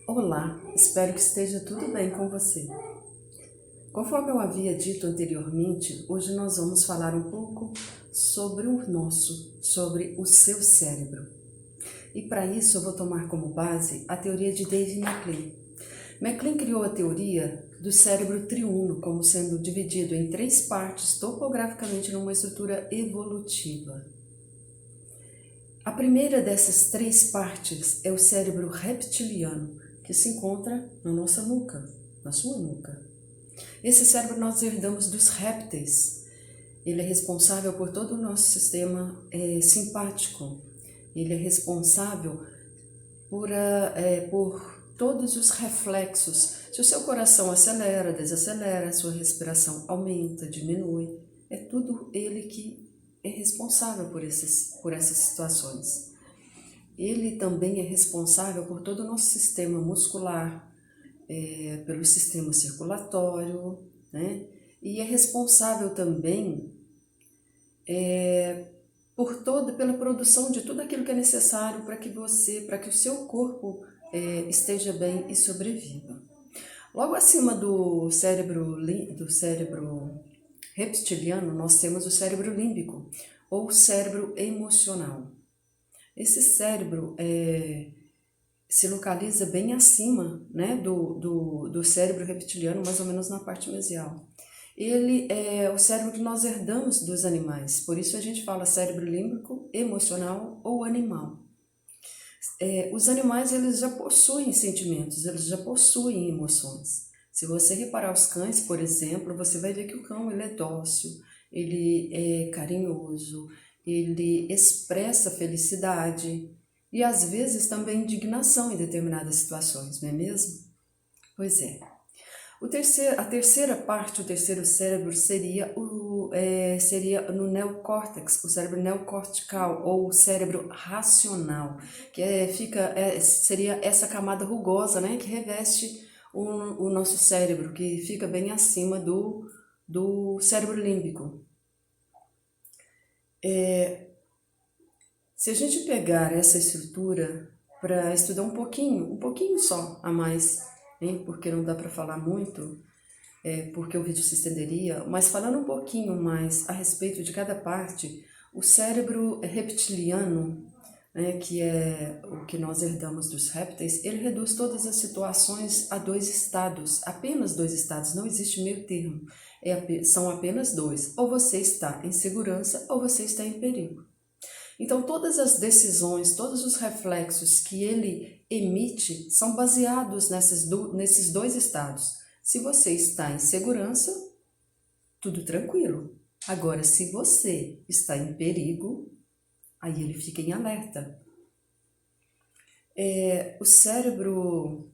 Olá, espero que esteja tudo bem com você. Conforme eu havia dito anteriormente, hoje nós vamos falar um pouco sobre sobre o seu cérebro. E para isso eu vou tomar como base a teoria de David MacLean. MacLean criou a teoria do cérebro triuno como sendo dividido em três partes topograficamente numa estrutura evolutiva. A primeira dessas três partes é o cérebro reptiliano, que se encontra na nossa nuca, na sua nuca. Esse cérebro nós herdamos dos répteis. Ele é responsável por todo o nosso sistema simpático. Ele é responsável por todos os reflexos. Se o seu coração acelera, desacelera, a sua respiração aumenta, diminui, é tudo ele que é responsável por essas situações. Ele também é responsável por todo o nosso sistema muscular, pelo sistema circulatório, né? E é responsável também pela produção de tudo aquilo que é necessário para que o seu corpo esteja bem e sobreviva. Logo acima do cérebro reptiliano, nós temos o cérebro límbico, ou cérebro emocional. Esse cérebro se localiza bem acima, né, do cérebro reptiliano, mais ou menos na parte mesial. Ele é o cérebro que nós herdamos dos animais, por isso a gente fala cérebro límbico, emocional ou animal. Os animais, eles já possuem sentimentos, eles já possuem emoções. Se você reparar os cães, por exemplo, você vai ver que o cão ele é dócil, ele é carinhoso, ele expressa felicidade e às vezes também indignação em determinadas situações, não é mesmo? Pois é. A terceira parte, o terceiro cérebro seria no neocórtex, o cérebro neocortical ou o cérebro racional, que seria essa camada rugosa, né, que reveste o nosso cérebro, que fica bem acima do cérebro límbico. Se a gente pegar essa estrutura para estudar um pouquinho só a mais, hein, porque não dá para falar muito, porque o vídeo se estenderia, mas falando um pouquinho mais a respeito de cada parte, o cérebro reptiliano, né, que é o que nós herdamos dos répteis, ele reduz todas as situações a dois estados, apenas dois estados, não existe meio termo, são apenas dois, ou você está em segurança ou você está em perigo. Então, todas as decisões, todos os reflexos que ele emite são baseados nesses dois estados. Se você está em segurança, tudo tranquilo. Agora, se você está em perigo, aí ele fica em alerta. O cérebro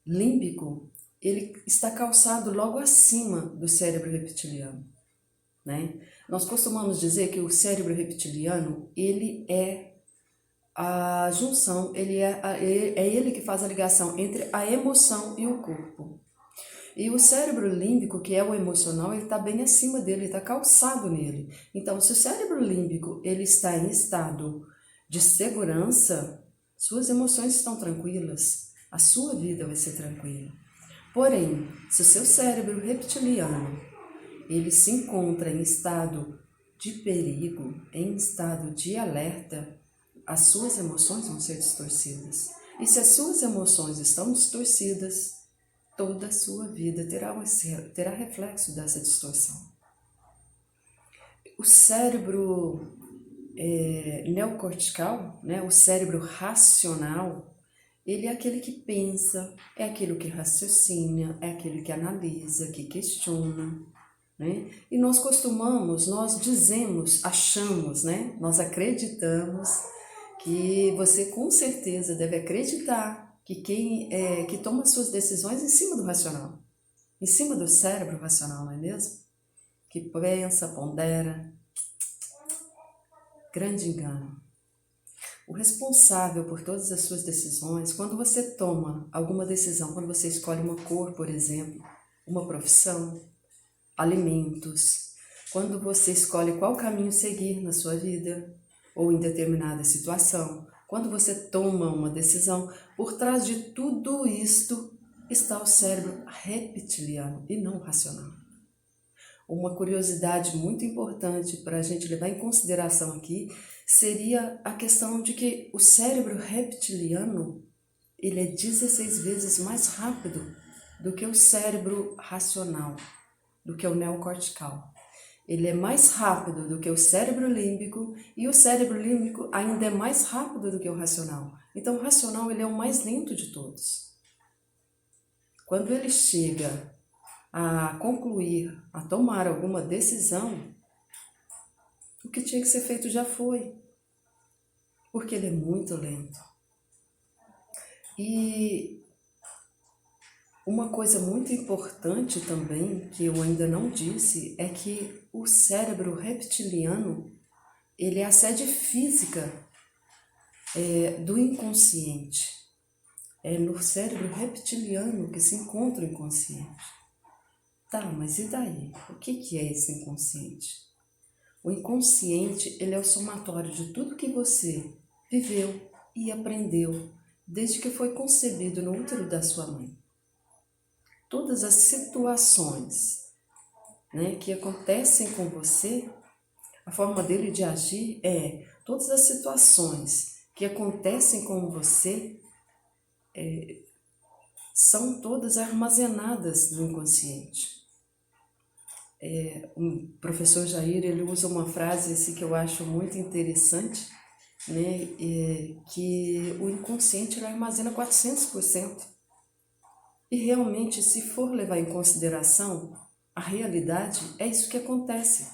límbico, ele está calçado logo acima do cérebro reptiliano, né? Nós costumamos dizer que o cérebro reptiliano, ele é a junção, é ele que faz a ligação entre a emoção e o corpo. E o cérebro límbico, que é o emocional, ele está bem acima dele, está calçado nele. Então, se o cérebro límbico ele está em estado de segurança, suas emoções estão tranquilas, a sua vida vai ser tranquila. Porém, se o seu cérebro reptiliano ele se encontra em estado de perigo, em estado de alerta, as suas emoções vão ser distorcidas. E se as suas emoções estão distorcidas, toda a sua vida terá reflexo dessa distorção. O cérebro neocortical, né, o cérebro racional, ele é aquele que pensa, é aquele que raciocina, é aquele que analisa, que questiona, né? E nós dizemos, achamos, né? Nós acreditamos que você com certeza deve acreditar que que toma suas decisões em cima do racional, em cima do cérebro racional, não é mesmo? Que pensa, pondera. Grande engano. O responsável por todas as suas decisões, quando você toma alguma decisão, quando você escolhe uma cor, por exemplo, uma profissão, alimentos, quando você escolhe qual caminho seguir na sua vida ou em determinada situação, Quando você toma uma decisão, por trás de tudo isto está o cérebro reptiliano e não racional. Uma curiosidade muito importante para a gente levar em consideração aqui seria a questão de que o cérebro reptiliano ele é 16 vezes mais rápido do que o cérebro racional, do que o neocortical. Ele é mais rápido do que o cérebro límbico e o cérebro límbico ainda é mais rápido do que o racional. Então o racional ele é o mais lento de todos. Quando ele chega a concluir, a tomar alguma decisão, o que tinha que ser feito já foi, porque ele é muito lento. E uma coisa muito importante também, que eu ainda não disse, é que o cérebro reptiliano, ele é a sede física do inconsciente. É no cérebro reptiliano que se encontra o inconsciente. Tá, mas e daí? O que é esse inconsciente? O inconsciente, ele é o somatório de tudo que você viveu e aprendeu desde que foi concebido no útero da sua mãe. Todas as situações, que acontecem com você, a forma dele de agir todas as situações que acontecem com você são todas armazenadas no inconsciente. O professor Jair ele usa uma frase assim, que eu acho muito interessante, que o inconsciente ele armazena 400%. E realmente, se for levar em consideração a realidade, é isso que acontece.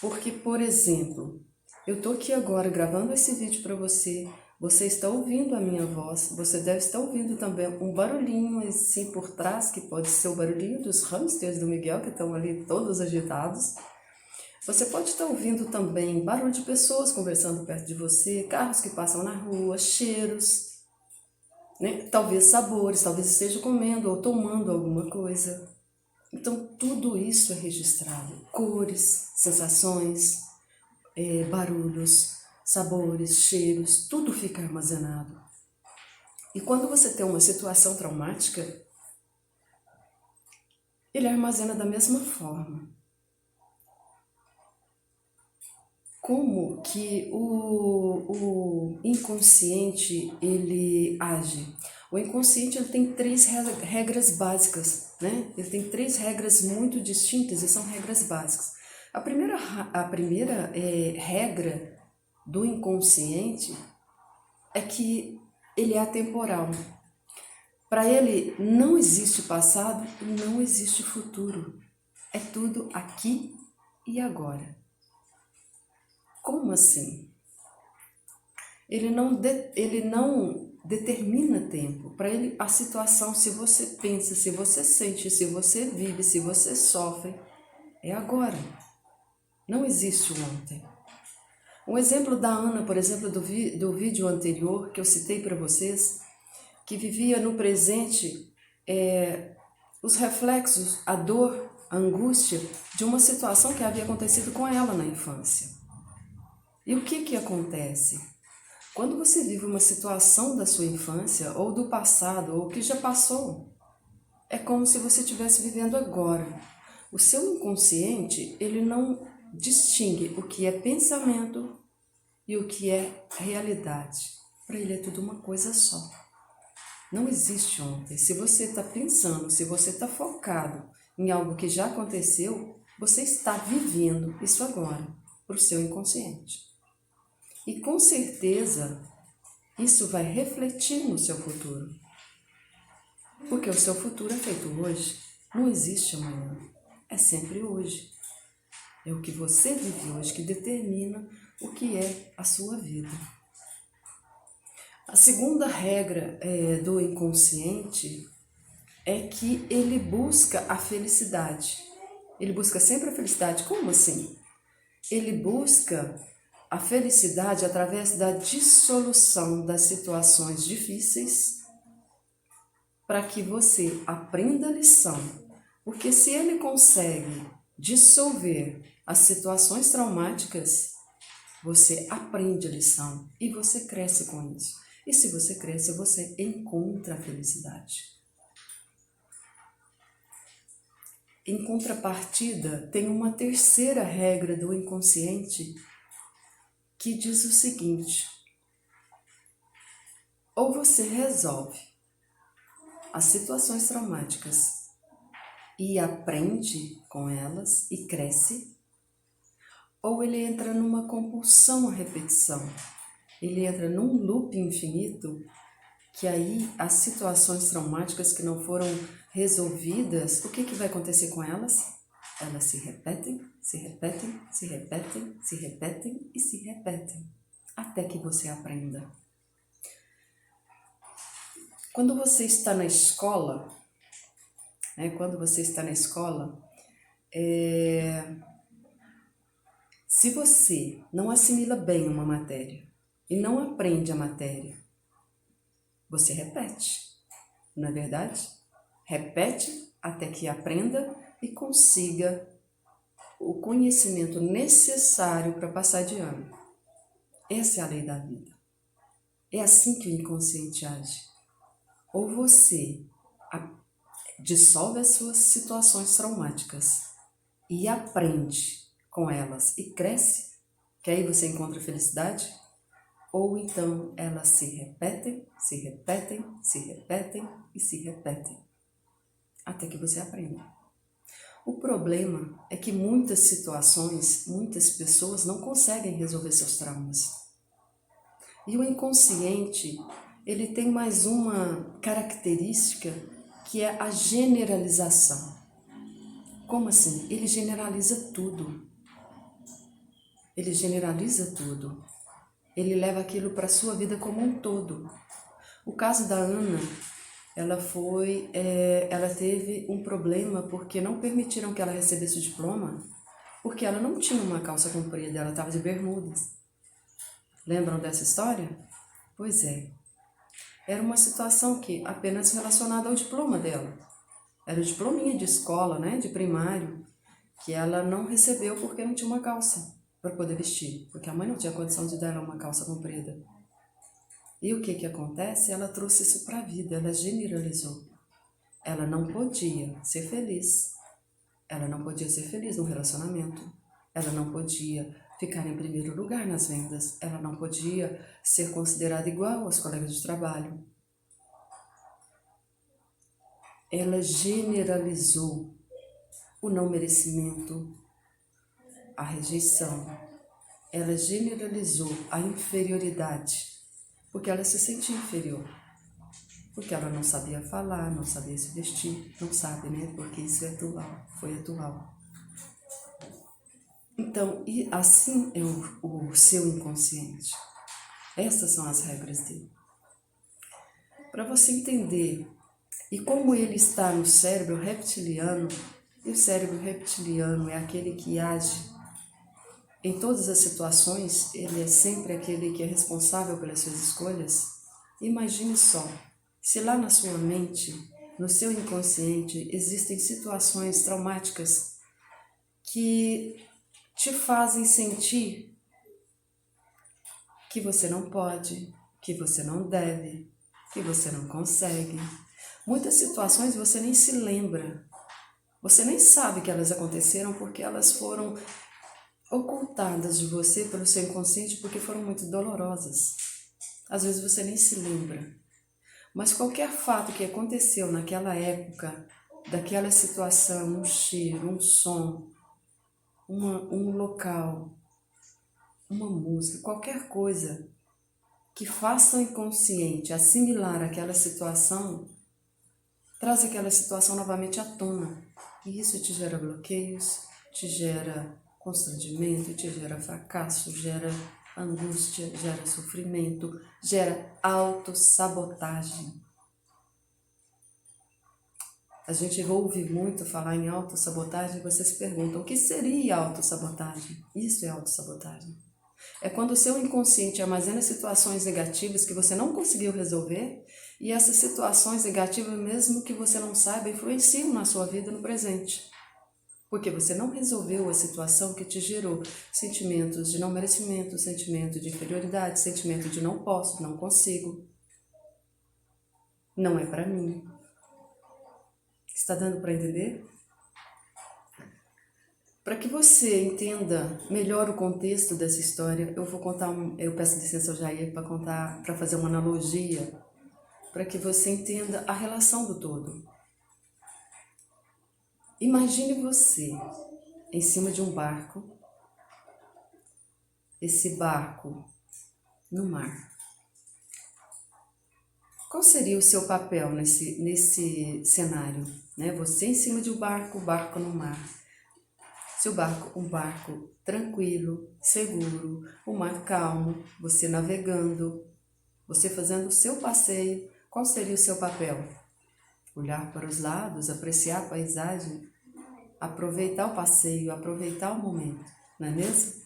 Porque, por exemplo, eu estou aqui agora gravando esse vídeo para você, você está ouvindo a minha voz, você deve estar ouvindo também um barulhinho assim por trás, que pode ser o barulhinho dos hamsters do Miguel, que estão ali todos agitados. Você pode estar ouvindo também barulho de pessoas conversando perto de você, carros que passam na rua, cheiros, talvez sabores, talvez esteja comendo ou tomando alguma coisa. Então, tudo isso é registrado. Cores, sensações, barulhos, sabores, cheiros, tudo fica armazenado. E quando você tem uma situação traumática, ele armazena da mesma forma. Como que o inconsciente ele age? O inconsciente ele tem 3 regras básicas, Ele tem 3 regras muito distintas e são regras básicas. A primeira regra do inconsciente é que ele é atemporal. Para ele não existe passado e não existe futuro. É tudo aqui e agora. Como assim? Ele não determina tempo. Para ele, a situação, se você pensa, se você sente, se você vive, se você sofre, é agora. Não existe o ontem. Um exemplo da Ana, por exemplo, do vídeo anterior que eu citei para vocês, que vivia no presente os reflexos, a dor, a angústia de uma situação que havia acontecido com ela na infância. E o que acontece? Quando você vive uma situação da sua infância, ou do passado, ou que já passou, é como se você estivesse vivendo agora. O seu inconsciente, ele não distingue o que é pensamento e o que é realidade. Para ele é tudo uma coisa só. Não existe ontem. Se você está pensando, se você está focado em algo que já aconteceu, você está vivendo isso agora, para o seu inconsciente. E com certeza, isso vai refletir no seu futuro. Porque o seu futuro é feito hoje. Não existe amanhã. É sempre hoje. É o que você vive hoje que determina o que é a sua vida. A segunda regra do inconsciente é que ele busca a felicidade. Ele busca sempre a felicidade. Como assim? Ele busca a felicidade através da dissolução das situações difíceis para que você aprenda a lição. Porque se ele consegue dissolver as situações traumáticas, você aprende a lição e você cresce com isso. E se você cresce, você encontra a felicidade. Em contrapartida, tem uma terceira regra do inconsciente que diz o seguinte: ou você resolve as situações traumáticas e aprende com elas e cresce, ou ele entra numa compulsão à repetição. Ele entra num loop infinito, que aí as situações traumáticas que não foram resolvidas, o que vai acontecer com elas? Elas se repetem, se repetem, se repetem, se repetem e se repetem, até que você aprenda. Quando você está na escola, se você não assimila bem uma matéria e não aprende a matéria, você repete, não é verdade? Repete até que aprenda e consiga o conhecimento necessário para passar de ano. Essa é a lei da vida. É assim que o inconsciente age. Ou você dissolve as suas situações traumáticas e aprende com elas e cresce, que aí você encontra felicidade, ou então elas se repetem, se repetem, se repetem e se repetem, até que você aprenda. O problema é que muitas situações, muitas pessoas não conseguem resolver seus traumas. E o inconsciente, ele tem mais uma característica que é a generalização. Como assim? Ele generaliza tudo. Ele generaliza tudo. Ele leva aquilo para a sua vida como um todo. O caso da Ana, ela teve um problema porque não permitiram que ela recebesse o diploma, porque ela não tinha uma calça comprida, ela estava de bermudas. Lembram dessa história? Pois é. Era uma situação que apenas relacionada ao diploma dela. Era o diplominha de escola, de primário, que ela não recebeu porque não tinha uma calça para poder vestir, porque a mãe não tinha condição de dar ela uma calça comprida. E o que acontece? Ela trouxe isso para a vida, ela generalizou. Ela não podia ser feliz. Ela não podia ser feliz no relacionamento. Ela não podia ficar em primeiro lugar nas vendas. Ela não podia ser considerada igual aos colegas de trabalho. Ela generalizou o não merecimento, a rejeição. Ela generalizou a inferioridade, porque ela se sentia inferior. Porque ela não sabia falar, não sabia se vestir, não sabe, porque isso é atual, foi atual. Então, e assim é o seu inconsciente. Essas são as regras dele. Para você entender, e como ele está no cérebro reptiliano, e o cérebro reptiliano é aquele que age em todas as situações, ele é sempre aquele que é responsável pelas suas escolhas. Imagine só, se lá na sua mente, no seu inconsciente, existem situações traumáticas que te fazem sentir que você não pode, que você não deve, que você não consegue. Muitas situações você nem se lembra, você nem sabe que elas aconteceram porque elas foram ocultadas de você pelo seu inconsciente porque foram muito dolorosas. Às vezes você nem se lembra. Mas qualquer fato que aconteceu naquela época, daquela situação, um cheiro, um som, um local, uma música, qualquer coisa que faça o inconsciente assimilar aquela situação, traz aquela situação novamente à tona. E isso te gera bloqueios, te gera constrangimento, te gera fracasso, gera angústia, gera sofrimento, gera autossabotagem. A gente ouve muito falar em autossabotagem e você se pergunta, o que seria autossabotagem? Isso é autossabotagem. É quando o seu inconsciente armazena situações negativas que você não conseguiu resolver e essas situações negativas, mesmo que você não saiba, influenciam na sua vida no presente. Porque você não resolveu a situação que te gerou sentimentos de não merecimento, sentimento de inferioridade, sentimento de não posso, não consigo, não é para mim. Está dando para entender? Para que você entenda melhor o contexto dessa história, eu vou contar eu peço licença ao Jair para contar, para fazer uma analogia, para que você entenda a relação do todo. Imagine você em cima de um barco, esse barco no mar. Qual seria o seu papel nesse cenário? Né? Você em cima de um barco, o barco no mar. Seu barco, um barco tranquilo, seguro, o mar calmo, você navegando, você fazendo o seu passeio. Qual seria o seu papel? Olhar para os lados, apreciar a paisagem, aproveitar o passeio, aproveitar o momento, não é mesmo?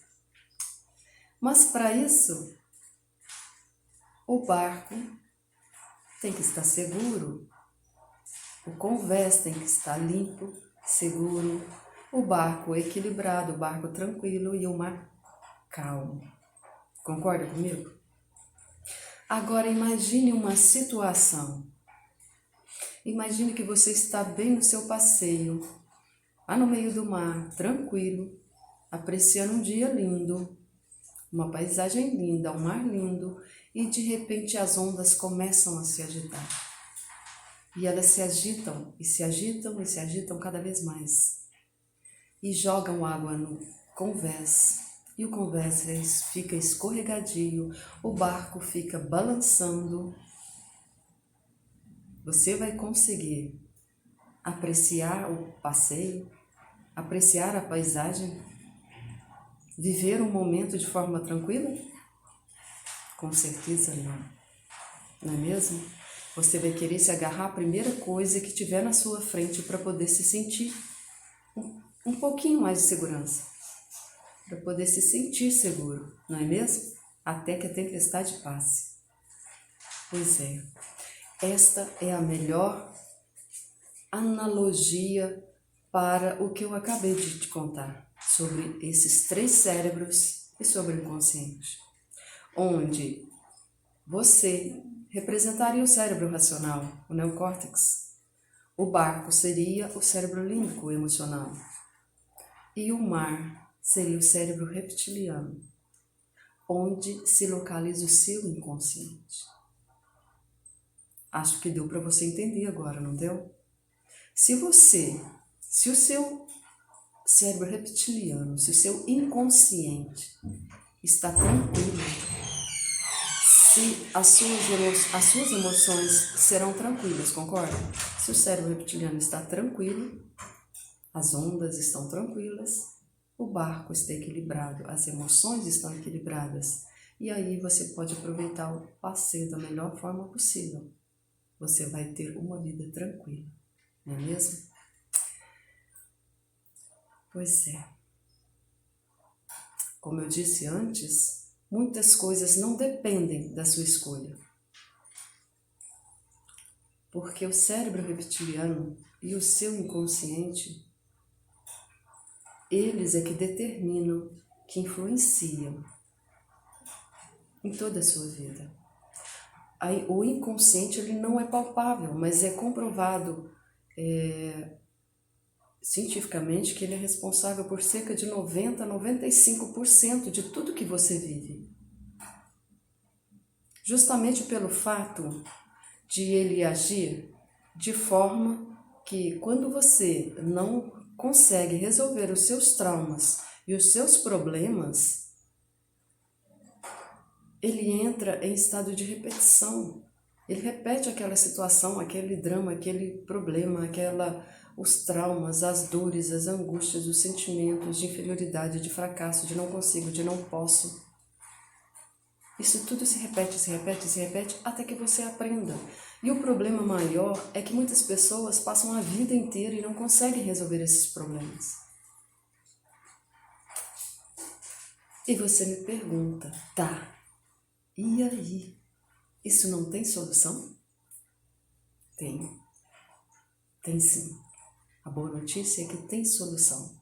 Mas para isso, o barco tem que estar seguro, o convés tem que estar limpo, seguro, o barco equilibrado, o barco tranquilo e o mar calmo. Concorda comigo? Agora imagine uma situação. Imagine que você está bem no seu passeio, lá no meio do mar, tranquilo, apreciando um dia lindo, uma paisagem linda, um mar lindo, e de repente as ondas começam a se agitar. E elas se agitam, e se agitam, e se agitam cada vez mais. E jogam água no convés, e o convés fica escorregadio, o barco fica balançando. Você vai conseguir apreciar o passeio, apreciar a paisagem, viver um momento de forma tranquila? Com certeza não, não é mesmo? Você vai querer se agarrar à primeira coisa que tiver na sua frente para poder se sentir um pouquinho mais de segurança, para poder se sentir seguro, não é mesmo? Até que a tempestade passe. Pois é, esta é a melhor analogia para o que eu acabei de te contar sobre esses 3 cérebros e sobre o inconsciente, onde você representaria o cérebro racional, o neocórtex, o barco seria o cérebro límbico emocional e o mar seria o cérebro reptiliano, onde se localiza o seu inconsciente. Acho que deu para você entender agora, não deu? Se o seu cérebro reptiliano, se o seu inconsciente está tranquilo, se as suas emoções serão tranquilas, concorda? Se o cérebro reptiliano está tranquilo, as ondas estão tranquilas, o barco está equilibrado, as emoções estão equilibradas, e aí você pode aproveitar o passeio da melhor forma possível. Você vai ter uma vida tranquila, não é mesmo? Pois é. Como eu disse antes, muitas coisas não dependem da sua escolha. Porque o cérebro reptiliano e o seu inconsciente, eles é que determinam, que influenciam em toda a sua vida. Aí, o inconsciente ele não é palpável, mas é comprovado cientificamente que ele é responsável por cerca de 90% a 95% de tudo que você vive. Justamente pelo fato de ele agir de forma que quando você não consegue resolver os seus traumas e os seus problemas, ele entra em estado de repetição. Ele repete aquela situação, aquele drama, aquele problema, os traumas, as dores, as angústias, os sentimentos de inferioridade, de fracasso, de não consigo, de não posso. Isso tudo se repete, se repete, se repete, até que você aprenda. E o problema maior é que muitas pessoas passam a vida inteira e não conseguem resolver esses problemas. E você me pergunta, tá, e aí? Isso não tem solução? Tem. Tem sim. A boa notícia é que tem solução.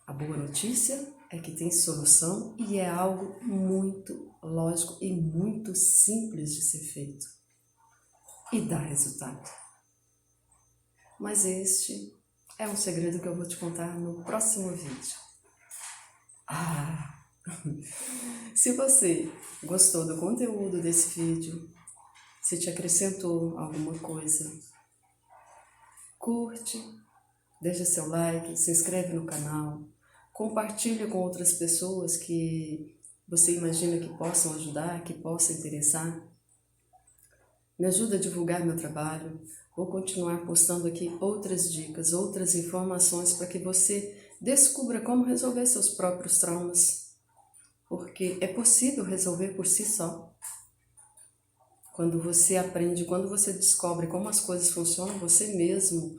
A boa notícia é que tem solução e é algo muito lógico e muito simples de ser feito. E dá resultado. Mas este é um segredo que eu vou te contar no próximo vídeo. Se você gostou do conteúdo desse vídeo, se te acrescentou alguma coisa, curte, deixa seu like, se inscreve no canal, compartilha com outras pessoas que você imagina que possam ajudar, que possam interessar. Me ajuda a divulgar meu trabalho. Vou continuar postando aqui outras dicas, outras informações para que você descubra como resolver seus próprios traumas. Porque é possível resolver por si só. Quando você aprende, quando você descobre como as coisas funcionam, você mesmo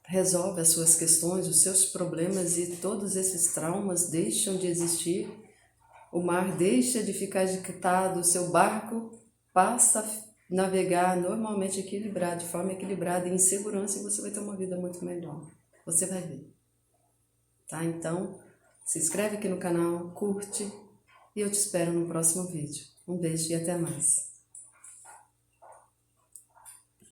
resolve as suas questões, os seus problemas e todos esses traumas deixam de existir. O mar deixa de ficar agitado, o seu barco passa a navegar normalmente equilibrado, de forma equilibrada e em segurança, e você vai ter uma vida muito melhor. Você vai ver. Tá? Então, se inscreve aqui no canal, curte e eu te espero no próximo vídeo. Um beijo e até mais.